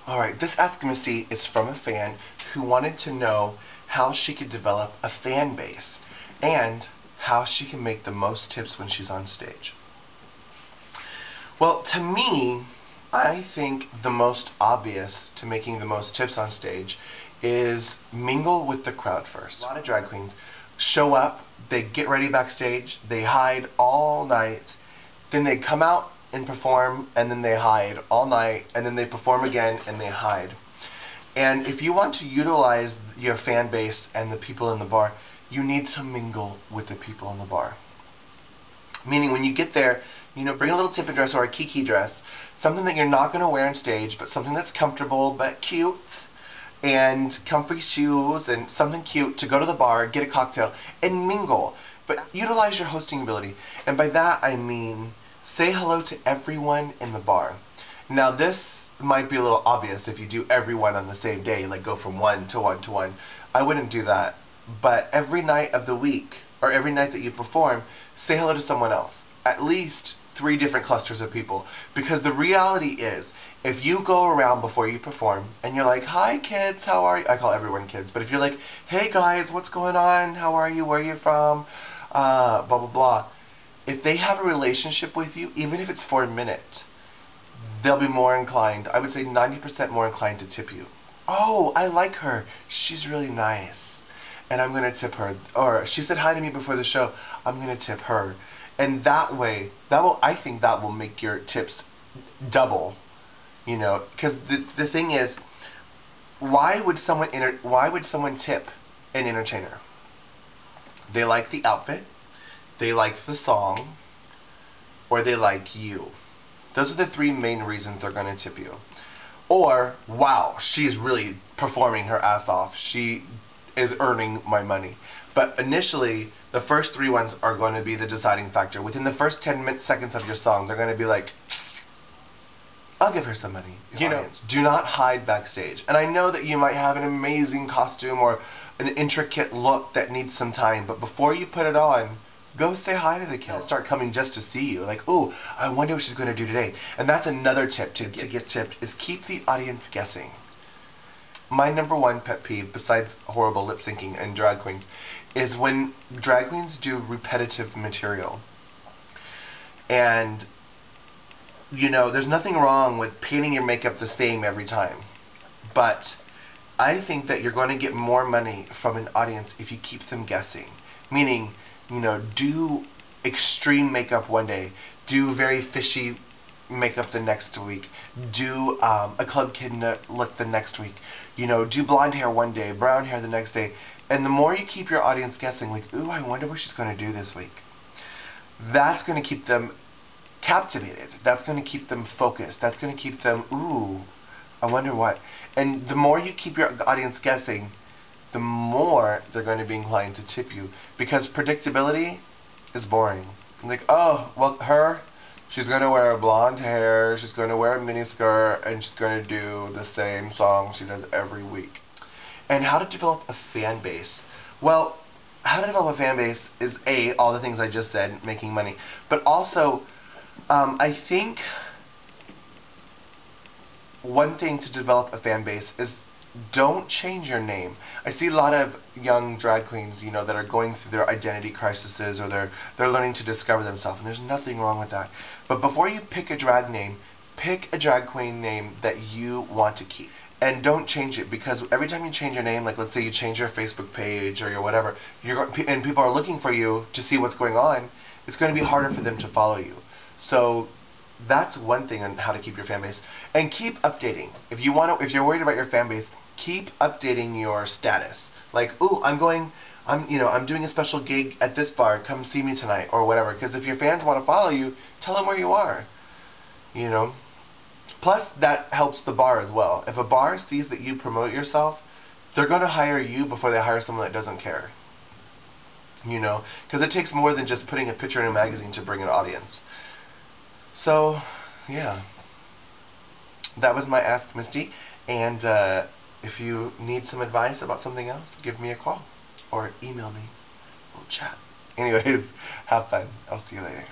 Alright, this Ask Misty is from a fan who wanted to know how she could develop a fan base and how she can make the most tips when she's on stage. Well, to me, I think the most obvious to making the most tips on stage is mingle with the crowd first. A lot of drag queens show up, they get ready backstage, they hide all night, then they come out and perform, and then they hide all night, and then they perform again and they hide. And if you want to utilize your fan base and the people in the bar, you need to mingle with the people in the bar. Meaning when you get there, bring a little tippet dress or a kiki dress, something that you're not going to wear on stage, but something that's comfortable but cute, and comfy shoes and something cute to go to the bar, get a cocktail, and mingle. But utilize your hosting ability. And by that I mean say hello to everyone in the bar. Now this might be a little obvious if you do everyone on the same day, like go from one to one to one. I wouldn't do that. But every night of the week, or every night that you perform, say hello to someone else. At least 3 different clusters of people. Because the reality is, if you go around before you perform, and you're like, hi kids, how are you? I call everyone kids, but if you're like, hey guys, what's going on? How are you? Where are you from? Blah, blah, blah. If they have a relationship with you, even if it's for a minute, they'll be more inclined, I would say 90% more inclined to tip you. Oh, I like her. She's really nice. And I'm going to tip her. Or she said hi to me before the show. I'm going to tip her. And that way, I think that will make your tips double. Because the thing is, why would someone tip an entertainer? They like the outfit, they like the song, or they like you. Those are the 3 main reasons they're going to tip you. Or, wow, she's really performing her ass off. She is earning my money. But initially, the first 3 ones are going to be the deciding factor. Within the first 10 seconds of your song, they're going to be like, I'll give her some money. Do not hide backstage. And I know that you might have an amazing costume or an intricate look that needs some time, but before you put it on, go say hi to the kids. Start coming just to see you. Like, ooh, I wonder what she's going to do today. And that's another tip to get tipped, is keep the audience guessing. My number 1 pet peeve, besides horrible lip syncing and drag queens, is when drag queens do repetitive material. And there's nothing wrong with painting your makeup the same every time. But I think that you're going to get more money from an audience if you keep them guessing. Meaning, do extreme makeup one day, do very fishy makeup the next week, do a Club Kid look the next week, do blonde hair one day, brown hair the next day. And the more you keep your audience guessing, like, ooh, I wonder what she's going to do this week, that's going to keep them captivated. That's going to keep them focused. That's going to keep them, ooh, I wonder what. And the more you keep your audience guessing, the more they're going to be inclined to tip you. Because predictability is boring. Like, oh, well, she's going to wear blonde hair, she's going to wear a miniskirt, and she's going to do the same song she does every week. And how to develop a fan base? Well, how to develop a fan base is A, all the things I just said, making money, but also, I think one thing to develop a fan base is don't change your name. I see a lot of young drag queens, that are going through their identity crises, or they're learning to discover themselves, and there's nothing wrong with that. But before you pick a drag name, pick a drag queen name that you want to keep. And don't change it, because every time you change your name, like let's say you change your Facebook page or your whatever, and people are looking for you to see what's going on, it's going to be harder for them to follow you. So that's one thing on how to keep your fan base. And keep updating. If you're worried about your fan base, keep updating your status. Like, ooh, I'm doing a special gig at this bar, come see me tonight, or whatever. Because if your fans want to follow you, tell them where you are. Plus, that helps the bar as well. If a bar sees that you promote yourself, they're going to hire you before they hire someone that doesn't care. Because it takes more than just putting a picture in a magazine to bring an audience. So, yeah. That was my Ask Misty. And if you need some advice about something else, give me a call. Or email me. We'll chat. Anyways, have fun. I'll see you later.